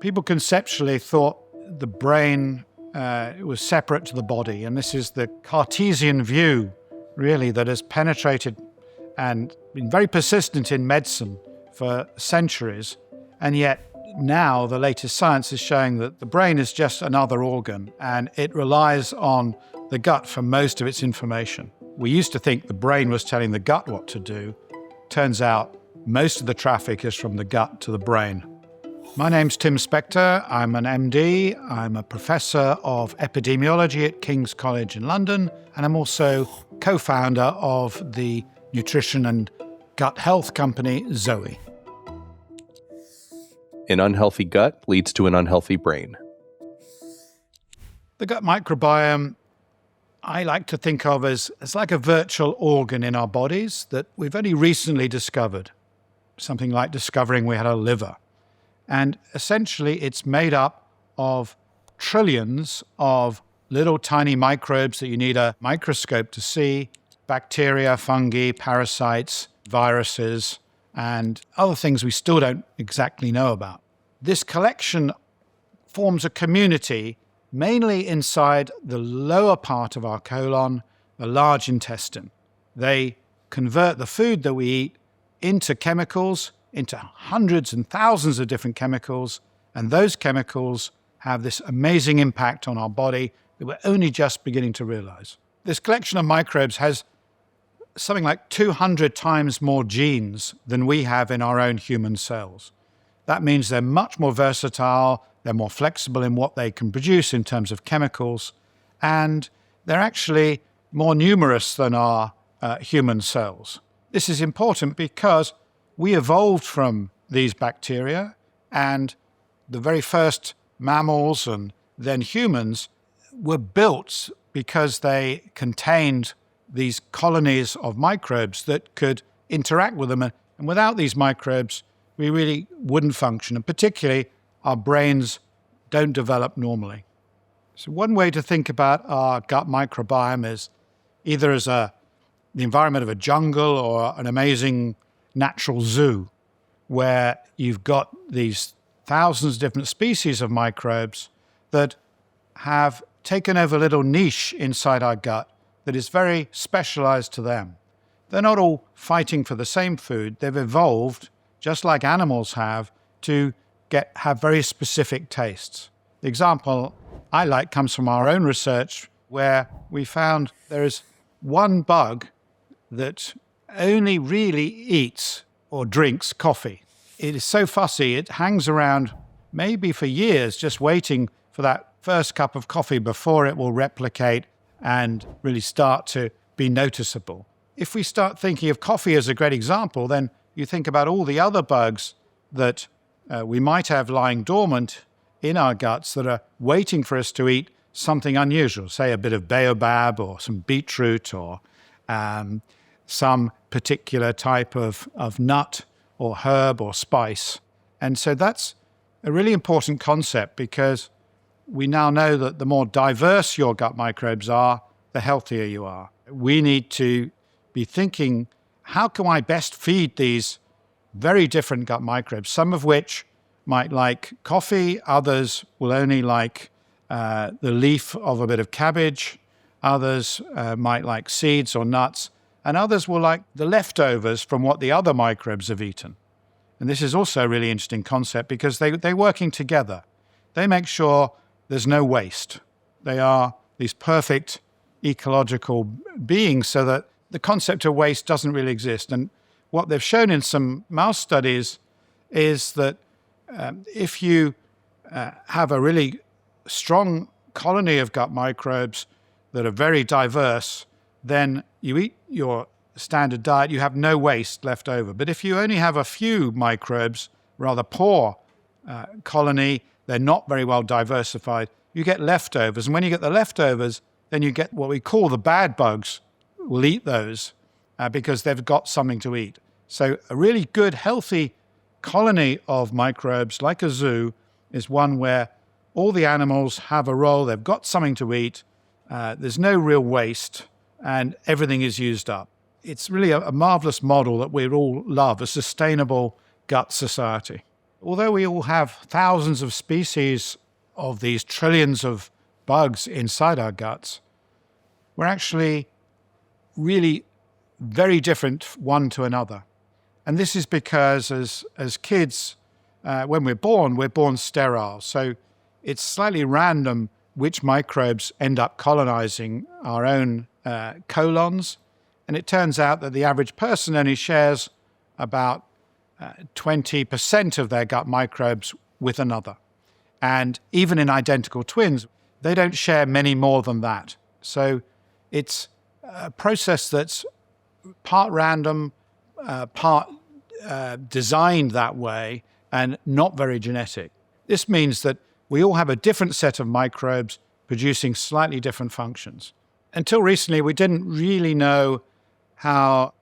People conceptually thought the brain was separate to the body, and this is the Cartesian view, really, that has penetrated and been very persistent in medicine for centuries. And yet now the latest science is showing that the brain is just another organ, and it relies on the gut for most of its information. We used to think the brain was telling the gut what to do. Turns out most of the traffic is from the gut to the brain. My name's Tim Spector. I'm an MD. I'm a Professor of Epidemiology at King's College in London, and I'm also co-founder of the nutrition and gut health company Zoe. An unhealthy gut leads to an unhealthy brain. The gut microbiome, I like to think of as like a virtual organ in our bodies that we've only recently discovered. Something like discovering we had a liver. And essentially it's made up of trillions of little tiny microbes that you need a microscope to see: bacteria, fungi, parasites, viruses, and other things we still don't exactly know about. This collection forms a community mainly inside the lower part of our colon, the large intestine. They convert the food that we eat into chemicals, into hundreds and thousands of different chemicals, and those chemicals have this amazing impact on our body that we're only just beginning to realize. This collection of microbes has something like 200 times more genes than we have in our own human cells. That means they're much more versatile, they're more flexible in what they can produce in terms of chemicals, and they're actually more numerous than our human cells. This is important because we evolved from these bacteria, and the very first mammals and then humans were built because they contained these colonies of microbes that could interact with them. And without these microbes, we really wouldn't function. And particularly, our brains don't develop normally. So one way to think about our gut microbiome is either as the environment of a jungle or an amazing natural zoo, where you've got these thousands of different species of microbes that have taken over a little niche inside our gut that is very specialized to them. They're not all fighting for the same food. They've evolved, just like animals have, to have very specific tastes. The example I like comes from our own research, where we found there is one bug that only really eats or drinks coffee. It is so fussy, it hangs around maybe for years just waiting for that first cup of coffee before it will replicate and really start to be noticeable. If we start thinking of coffee as a great example, then you think about all the other bugs that we might have lying dormant in our guts that are waiting for us to eat something unusual, say a bit of baobab or some beetroot or some particular type of nut or herb or spice. And so that's a really important concept, because we now know that the more diverse your gut microbes are, the healthier you are. We need to be thinking, how can I best feed these very different gut microbes, some of which might like coffee, others will only like the leaf of a bit of cabbage, others might like seeds or nuts, and others will like the leftovers from what the other microbes have eaten. And this is also a really interesting concept, because they're working together. They make sure there's no waste. They are these perfect ecological beings, so that the concept of waste doesn't really exist. And what they've shown in some mouse studies is that if you have a really strong colony of gut microbes that are very diverse, then you eat your standard diet, you have no waste left over. But if you only have a few microbes, rather poor colony, they're not very well diversified, you get leftovers. And when you get the leftovers, then you get what we call the bad bugs will eat those because they've got something to eat. So a really good, healthy colony of microbes, like a zoo, is one where all the animals have a role, they've got something to eat, there's no real waste, and everything is used up. It's really a marvelous model that we all love, a sustainable gut society. Although we all have thousands of species of these trillions of bugs inside our guts, we're actually really very different one to another. And this is because as kids, when we're born sterile. So it's slightly random which microbes end up colonizing our own colons. And it turns out that the average person only shares about 20% of their gut microbes with another. And even in identical twins, they don't share many more than that. So it's a process that's part random, part designed that way, and not very genetic. This means that we all have a different set of microbes producing slightly different functions. Until recently, we didn't really know how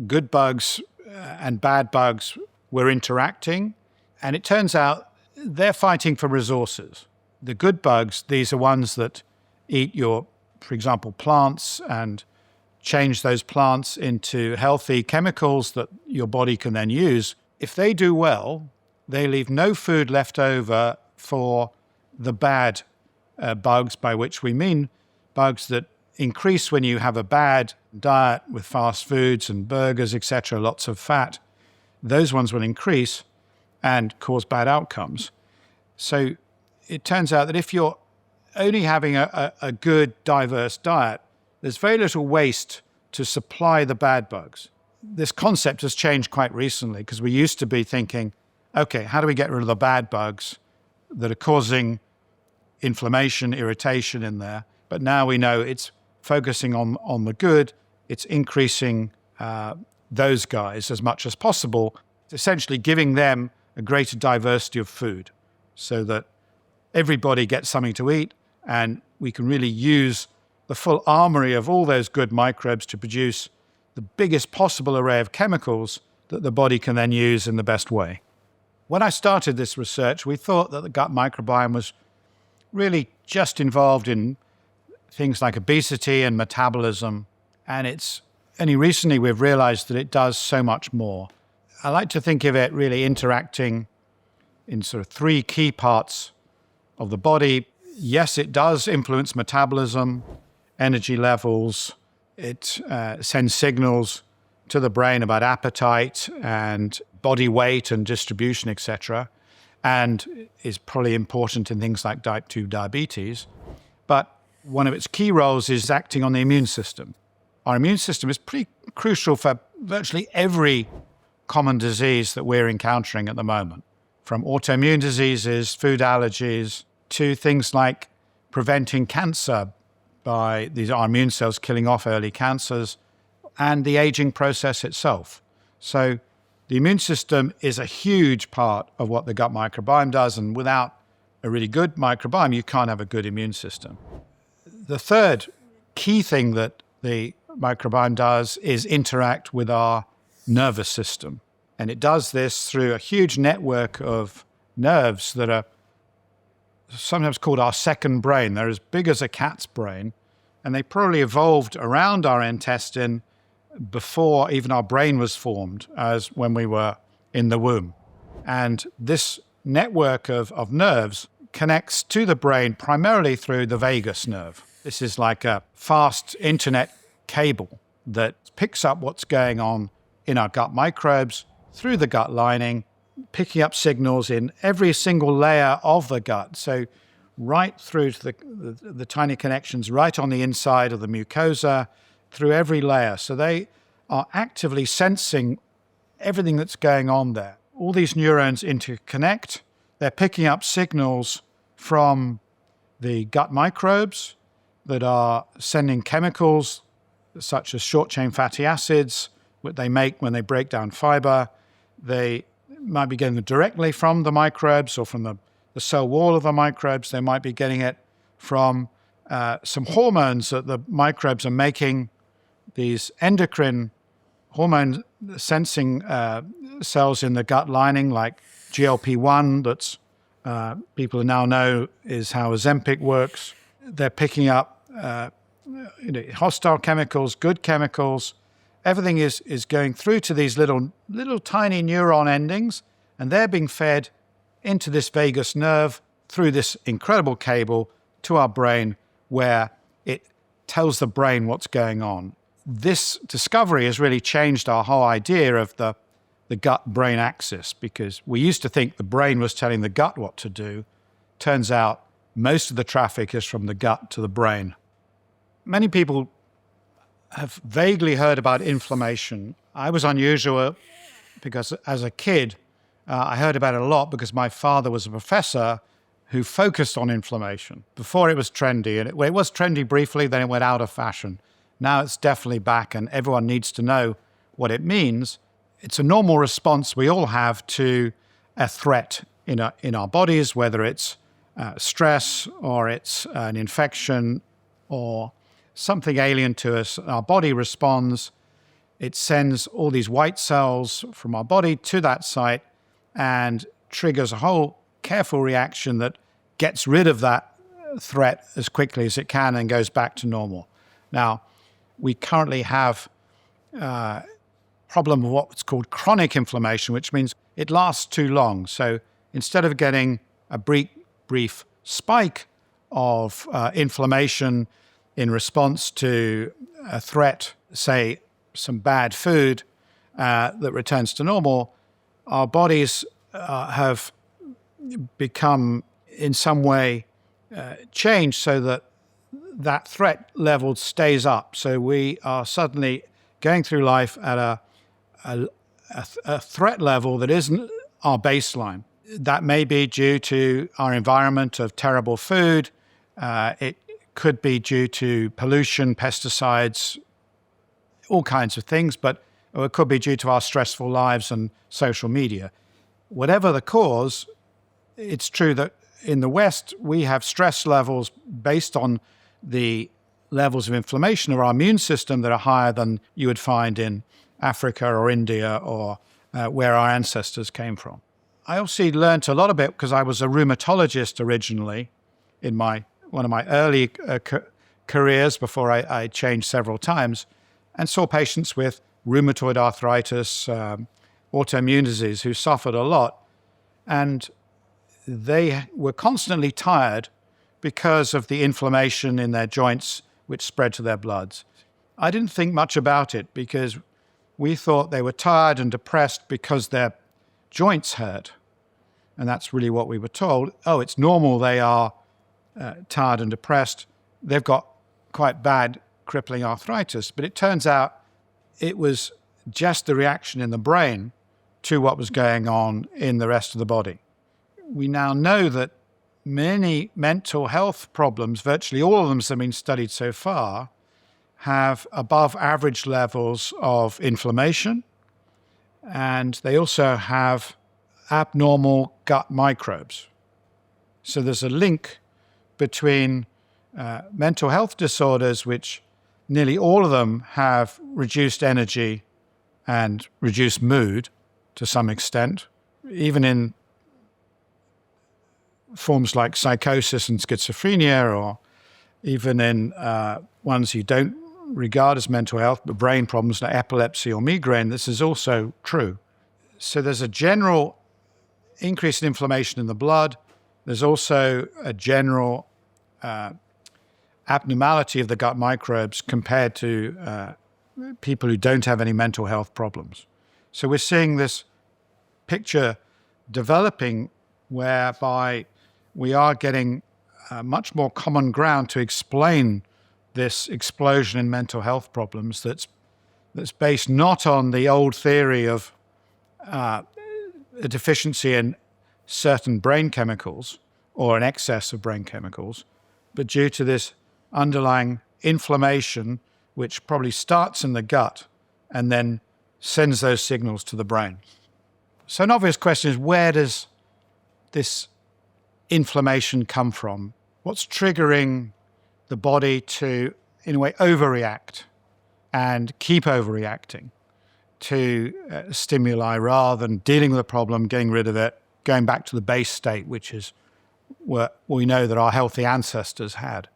good bugs and bad bugs were interacting. And it turns out they're fighting for resources. The good bugs, these are ones that eat your, for example, plants and change those plants into healthy chemicals that your body can then use. If they do well, they leave no food left over for the bad bugs, by which we mean bugs that increase when you have a bad diet with fast foods and burgers, etc., lots of fat. Those ones will increase and cause bad outcomes. So it turns out that if you're only having a good, diverse diet, there's very little waste to supply the bad bugs. This concept has changed quite recently because we used to be thinking, okay, how do we get rid of the bad bugs that are causing inflammation, irritation in there? But now we know it's focusing on the good. It's increasing those guys as much as possible, essentially giving them a greater diversity of food so that everybody gets something to eat, and we can really use the full armory of all those good microbes to produce the biggest possible array of chemicals that the body can then use in the best way. When I started this research, we thought that the gut microbiome was really just involved in things like obesity and metabolism, and it's only recently we've realized that it does so much more. I like to think of it really interacting in sort of three key parts of the body. Yes, it does influence metabolism, energy levels. It sends signals to the brain about appetite and body weight and distribution, etc., and is probably important in things like type 2 diabetes. But one of its key roles is acting on the immune system. Our immune system is pretty crucial for virtually every common disease that we're encountering at the moment, from autoimmune diseases, food allergies, to things like preventing cancer by our immune cells killing off early cancers, and the aging process itself. So the immune system is a huge part of what the gut microbiome does, and without a really good microbiome, you can't have a good immune system. The third key thing that the microbiome does is interact with our nervous system. And it does this through a huge network of nerves that are sometimes called our second brain. They're as big as a cat's brain, and they probably evolved around our intestine before even our brain was formed, as when we were in the womb. And this network of nerves connects to the brain primarily through the vagus nerve. This is like a fast internet cable that picks up what's going on in our gut microbes through the gut lining, picking up signals in every single layer of the gut. So right through to the tiny connections right on the inside of the mucosa, through every layer. So they are actively sensing everything that's going on there. All these neurons interconnect. They're picking up signals from the gut microbes that are sending chemicals such as short-chain fatty acids, what they make when they break down fiber. They might be getting them directly from the microbes or from the cell wall of the microbes. They might be getting it from some hormones that the microbes are making, these endocrine hormone sensing cells in the gut lining, like GLP-1, that's people now know is how Ozempic works. They're picking up hostile chemicals, good chemicals. Everything is going through to these little tiny neuron endings, And they're being fed into this vagus nerve through this incredible cable to our brain, where it tells the brain what's going on. This discovery has really changed our whole idea of the gut-brain axis, because we used to think the brain was telling the gut what to do. Turns out most of the traffic is from the gut to the brain. Many people have vaguely heard about inflammation. I was unusual because as a kid, I heard about it a lot because my father was a professor who focused on inflammation. Before it was trendy, and it was trendy briefly, then it went out of fashion. Now it's definitely back, and everyone needs to know what it means. It's a normal response we all have to a threat in our bodies, whether it's stress or it's an infection or something alien to us. Our body responds. It sends all these white cells from our body to that site and triggers a whole careful reaction that gets rid of that threat as quickly as it can and goes back to normal. Now, we currently have a problem of what's called chronic inflammation, which means it lasts too long. So instead of getting a brief spike of inflammation in response to a threat, say some bad food that returns to normal, our bodies have become in some way changed so that that threat level stays up. So we are suddenly going through life at a threat level that isn't our baseline. That may be due to our environment of terrible food. It could be due to pollution, pesticides, all kinds of things, but it could be due to our stressful lives and social media. Whatever the cause, it's true that in the West, we have stress levels based on the levels of inflammation of our immune system that are higher than you would find in Africa or India or where our ancestors came from. I also learned a lot of it because I was a rheumatologist originally in one of my early careers before I changed several times, and saw patients with rheumatoid arthritis, autoimmune disease who suffered a lot. And they were constantly tired because of the inflammation in their joints, which spread to their bloods. I didn't think much about it because we thought they were tired and depressed because their joints hurt. And that's really what we were told. Oh, it's normal they are tired and depressed. They've got quite bad crippling arthritis. But it turns out it was just the reaction in the brain to what was going on in the rest of the body. We now know that many mental health problems, virtually all of them that have been studied so far, have above average levels of inflammation, and they also have abnormal gut microbes. So there's a link between mental health disorders, which nearly all of them have reduced energy and reduced mood to some extent, even in forms like psychosis and schizophrenia, or even in ones you don't regard as mental health, but brain problems like epilepsy or migraine. This is also true. So there's a general increase in inflammation in the blood. There's also a general abnormality of the gut microbes compared to people who don't have any mental health problems. So we're seeing this picture developing whereby we are getting much more common ground to explain this explosion in mental health problems that's based not on the old theory of a deficiency in certain brain chemicals or an excess of brain chemicals, but due to this underlying inflammation, which probably starts in the gut and then sends those signals to the brain. So an obvious question is, where does this inflammation come from? What's triggering the body to, in a way, overreact and keep overreacting to stimuli rather than dealing with the problem, getting rid of it, going back to the base state, which is what we know that our healthy ancestors had?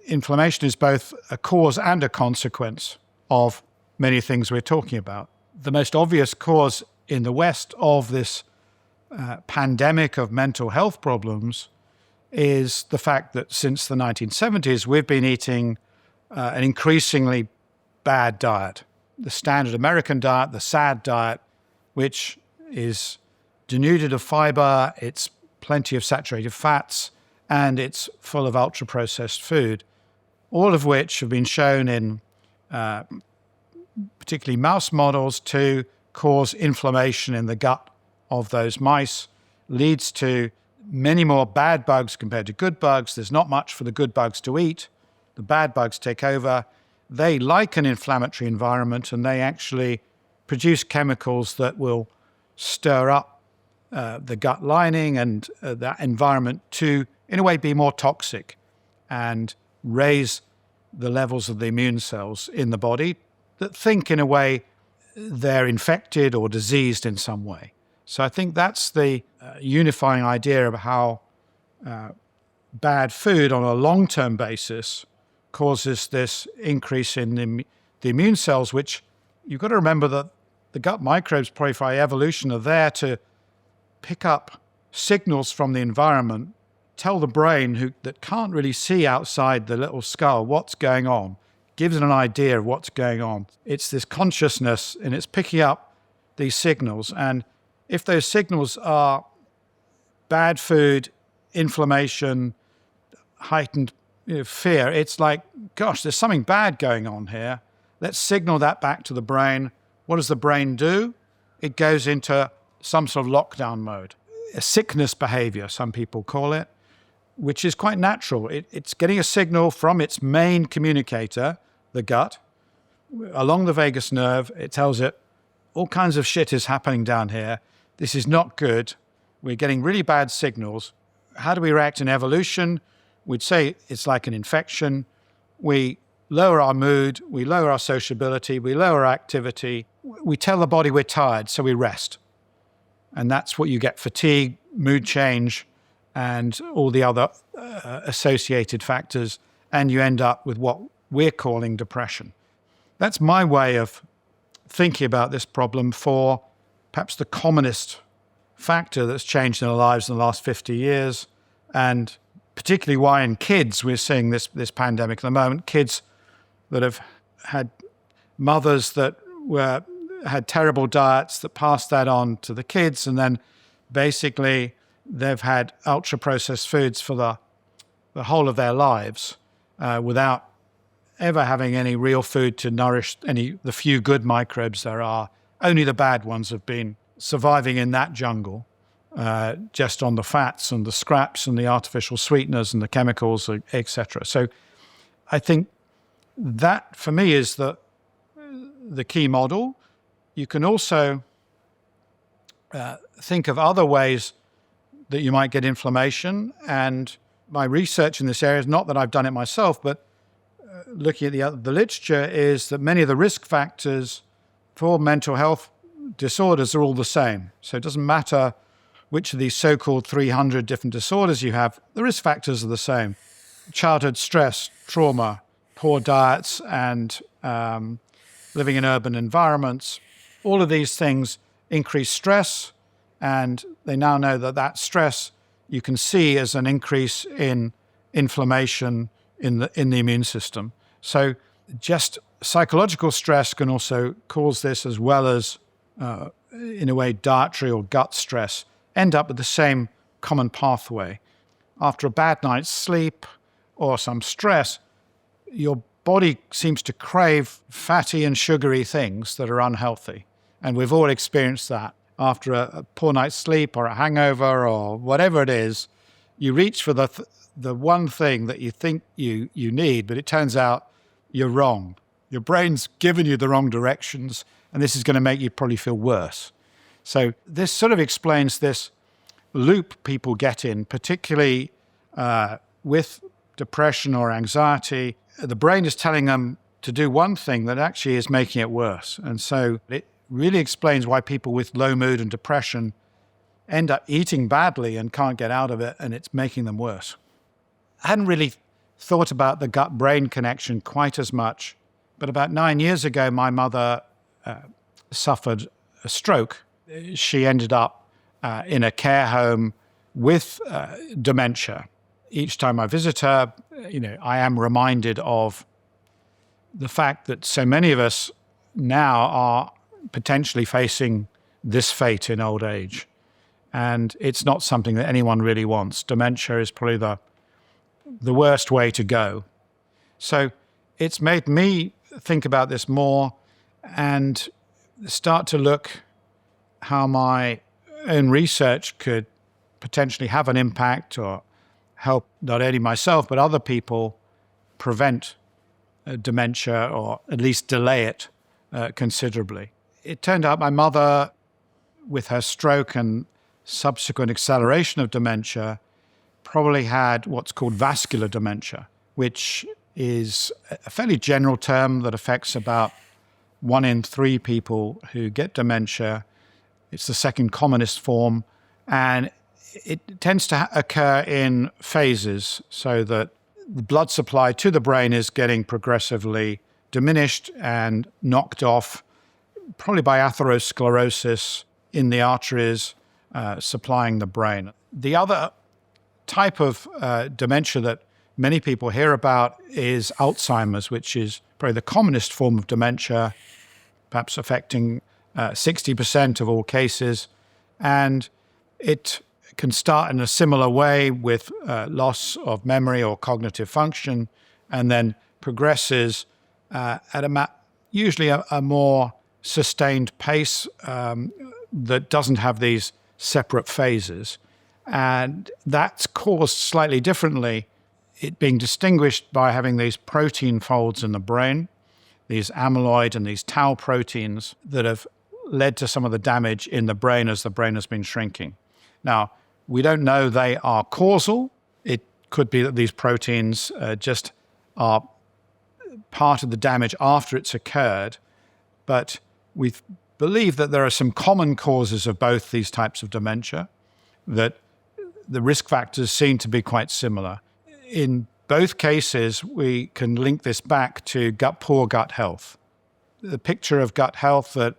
Inflammation is both a cause and a consequence of many things we're talking about. The most obvious cause in the West of this pandemic of mental health problems is the fact that since the 1970s, we've been eating an increasingly bad diet. The standard American diet, the SAD diet, which is denuded of fiber, it's plenty of saturated fats, and it's full of ultra-processed food, all of which have been shown in particularly mouse models to cause inflammation in the gut of those mice, leads to many more bad bugs compared to good bugs. There's not much for the good bugs to eat. The bad bugs take over. They like an inflammatory environment, and they actually produce chemicals that will stir up the gut lining and that environment to, in a way, be more toxic and raise the levels of the immune cells in the body that think, in a way, they're infected or diseased in some way. So I think that's the unifying idea of how bad food on a long-term basis causes this increase in the immune cells, which you've got to remember that the gut microbes, probably by evolution, are there to pick up signals from the environment, tell the brain that can't really see outside the little skull what's going on, gives it an idea of what's going on. It's this consciousness, and it's picking up these signals. And if those signals are bad food, inflammation, heightened fear, it's like, gosh, there's something bad going on here. Let's signal that back to the brain. What does the brain do? It goes into some sort of lockdown mode, a sickness behavior, some people call it, which is quite natural. It's getting a signal from its main communicator, the gut, along the vagus nerve. It tells it all kinds of shit is happening down here. This is not good. We're getting really bad signals. How do we react in evolution? We'd say it's like an infection. We lower our mood, we lower our sociability, we lower our activity. We tell the body we're tired, so we rest. And that's what you get: fatigue, mood change, and all the other associated factors. And you end up with what we're calling depression. That's my way of thinking about this problem for perhaps the commonest factor that's changed in our lives in the last 50 years, and particularly why in kids we're seeing this pandemic at the moment. Kids that have had mothers that had terrible diets that passed that on to the kids, and then basically they've had ultra-processed foods for the whole of their lives without ever having any real food to nourish the few good microbes there are. Only the bad ones have been surviving in that jungle, just on the fats and the scraps and the artificial sweeteners and the chemicals, etc. So I think that, for me, is the key model. You can also think of other ways that you might get inflammation. And my research in this area is not that I've done it myself, but looking at the literature, is that many of the risk factors for mental health disorders are all the same. So it doesn't matter which of these so-called 300 different disorders you have, the risk factors are the same. Childhood stress, trauma, poor diets, and living in urban environments, all of these things increase stress, and they now know that stress you can see as an increase in inflammation in the immune system. So just psychological stress can also cause this, as well as, in a way, dietary or gut stress, end up with the same common pathway. After a bad night's sleep or some stress, your body seems to crave fatty and sugary things that are unhealthy. And we've all experienced that. After a poor night's sleep or a hangover or whatever it is, you reach for the one thing that you think you need, but it turns out you're wrong. Your brain's given you the wrong directions, and this is going to make you probably feel worse. So this sort of explains this loop people get in, particularly with depression or anxiety. The brain is telling them to do one thing that actually is making it worse. And so it really explains why people with low mood and depression end up eating badly and can't get out of it, and it's making them worse. I hadn't really thought about the gut-brain connection quite as much, but about 9 years ago, my mother suffered a stroke. She ended up in a care home with dementia. Each time I visit her, I am reminded of the fact that so many of us now are potentially facing this fate in old age. And it's not something that anyone really wants. Dementia is probably the worst way to go. So it's made me think about this more and start to look how my own research could potentially have an impact or help not only myself but other people prevent dementia or at least delay it considerably. It turned out my mother, with her stroke and subsequent acceleration of dementia, probably had what's called vascular dementia, which is a fairly general term that affects about 1 in 3 people who get dementia. It's the second commonest form, and it tends to occur in phases, so that the blood supply to the brain is getting progressively diminished and knocked off, probably by atherosclerosis in the arteries supplying the brain. The other type of dementia that many people hear about is Alzheimer's, which is probably the commonest form of dementia, perhaps affecting 60% of all cases. And it can start in a similar way with loss of memory or cognitive function, and then progresses at usually a more sustained pace that doesn't have these separate phases. And that's caused slightly differently, it being distinguished by having these protein folds in the brain, these amyloid and these tau proteins that have led to some of the damage in the brain as the brain has been shrinking. Now, we don't know they are causal. It could be that these proteins just are part of the damage after it's occurred, but we believe that there are some common causes of both these types of dementia, that the risk factors seem to be quite similar. In both cases, we can link this back to poor gut health. The picture of gut health that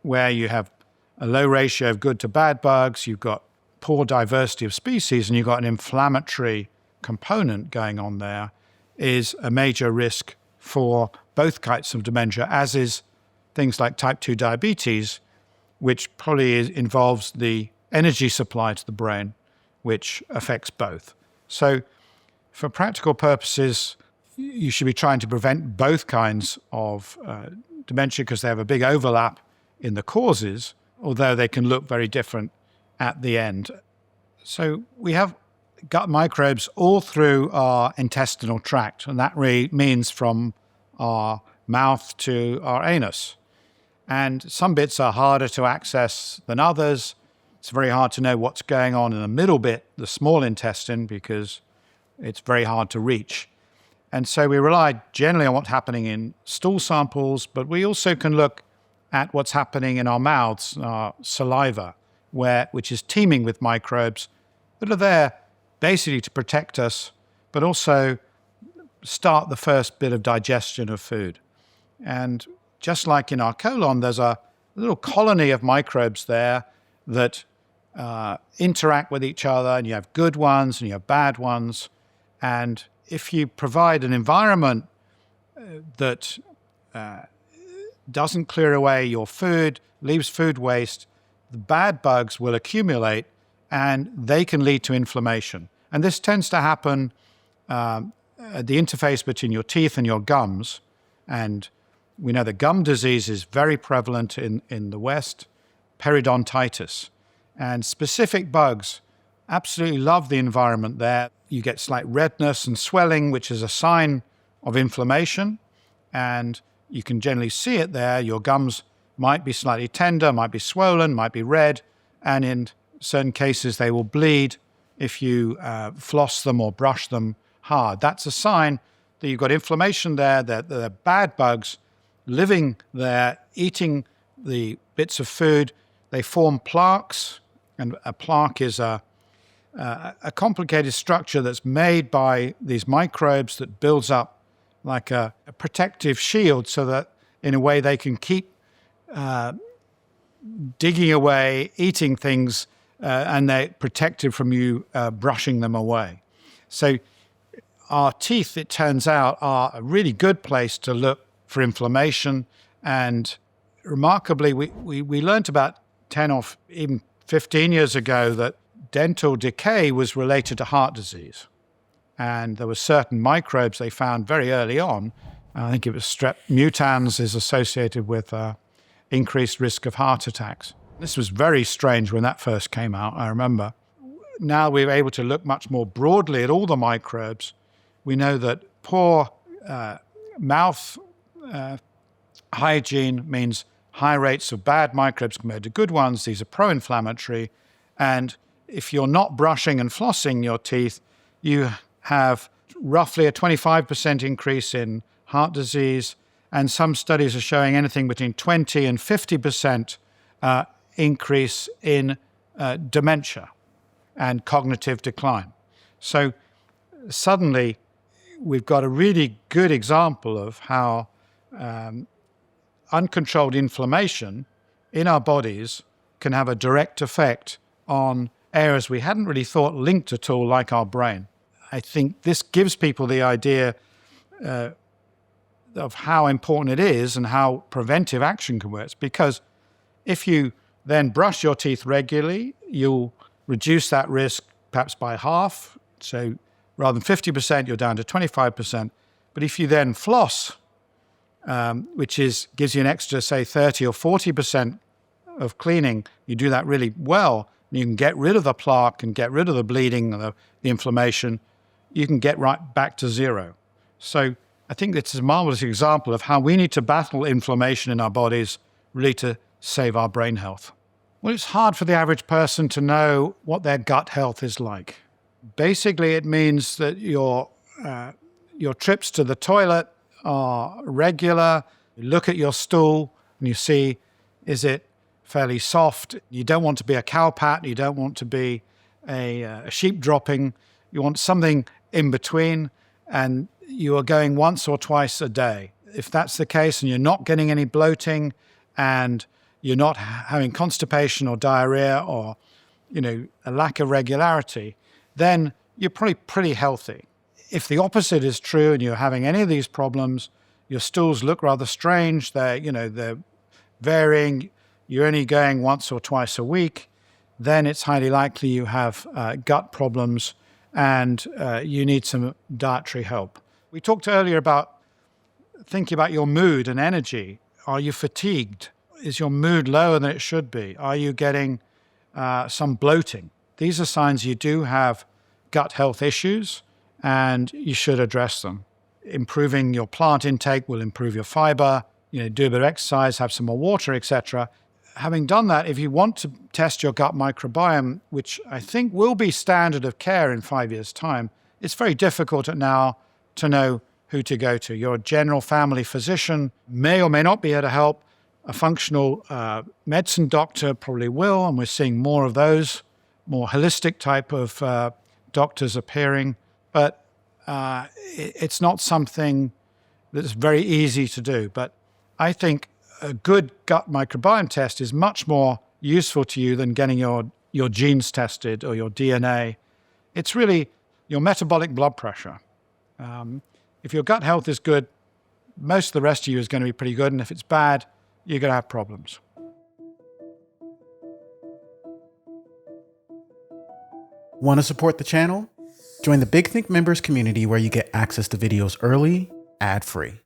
where you have a low ratio of good to bad bugs, you've got poor diversity of species, and you've got an inflammatory component going on there, is a major risk for both types of dementia, as is things like type 2 diabetes, which probably involves the energy supply to the brain, which affects both. So for practical purposes, you should be trying to prevent both kinds of dementia because they have a big overlap in the causes, although they can look very different at the end. So we have gut microbes all through our intestinal tract, and that really means from our mouth to our anus. And some bits are harder to access than others. It's very hard to know what's going on in the middle bit, the small intestine, because it's very hard to reach. And so we rely generally on what's happening in stool samples, but we also can look at what's happening in our mouths, our saliva, which is teeming with microbes that are there basically to protect us, but also start the first bit of digestion of food. And just like in our colon, there's a little colony of microbes there that interact with each other, and you have good ones and you have bad ones. And if you provide an environment that doesn't clear away your food, leaves food waste, the bad bugs will accumulate and they can lead to inflammation. And this tends to happen at the interface between your teeth and your gums. And we know that gum disease is very prevalent in the West, periodontitis. And specific bugs absolutely love the environment there. You get slight redness and swelling, which is a sign of inflammation. And you can generally see it there. Your gums might be slightly tender, might be swollen, might be red. And in certain cases, they will bleed if you floss them or brush them hard. That's a sign that you've got inflammation there, that there are bad bugs living there, eating the bits of food. They form plaques, and a plaque is a complicated structure that's made by these microbes that builds up like a protective shield so that in a way they can keep digging away, eating things, and they're protected from you brushing them away. So our teeth, it turns out, are a really good place to look for inflammation. And remarkably, we learned about 10 or even 15 years ago that dental decay was related to heart disease. And there were certain microbes they found very early on. I think it was strep mutans is associated with increased risk of heart attacks. This was very strange when that first came out, I remember. Now we're able to look much more broadly at all the microbes. We know that poor mouth hygiene means high rates of bad microbes compared to good ones. These are pro-inflammatory. And if you're not brushing and flossing your teeth, you have roughly a 25% increase in heart disease. And some studies are showing anything between 20 and 50% increase in dementia and cognitive decline. So suddenly, we've got a really good example of how uncontrolled inflammation in our bodies can have a direct effect on areas we hadn't really thought linked at all, like our brain. I think this gives people the idea of how important it is and how preventive action can work. Because if you then brush your teeth regularly, you'll reduce that risk perhaps by half. So rather than 50%, you're down to 25%. But if you then floss, which gives you an extra, say, 30 or 40% of cleaning, you do that really well, and you can get rid of the plaque and get rid of the bleeding and the inflammation, you can get right back to zero. So I think it's a marvelous example of how we need to battle inflammation in our bodies really to save our brain health. Well, it's hard for the average person to know what their gut health is like. Basically, it means that your trips to the toilet are regular. You look at your stool and you see, is it fairly soft? You don't want to be a cowpat. You don't want to be a sheep dropping. You want something in between, and you are going once or twice a day. If that's the case and you're not getting any bloating and you're not having constipation or diarrhea or, a lack of regularity, then you're probably pretty healthy. If the opposite is true and you're having any of these problems, your stools look rather strange, they're varying, you're only going once or twice a week, then it's highly likely you have gut problems and you need some dietary help. We talked earlier about thinking about your mood and energy. Are you fatigued? Is your mood lower than it should be? Are you getting some bloating? These are signs you do have gut health issues, and you should address them. Improving your plant intake will improve your fiber, do a bit of exercise, have some more water, etc. Having done that, if you want to test your gut microbiome, which I think will be standard of care in 5 years' time, it's very difficult now to know who to go to. Your general family physician may or may not be able to help. A functional medicine doctor probably will, and we're seeing more of those, more holistic type of doctors appearing. But it's not something that's very easy to do. But I think a good gut microbiome test is much more useful to you than getting your genes tested or your DNA. It's really your metabolic blood pressure. If your gut health is good, most of the rest of you is going to be pretty good. And if it's bad, you're going to have problems. Want to support the channel? Join the Big Think members community where you get access to videos early, ad-free.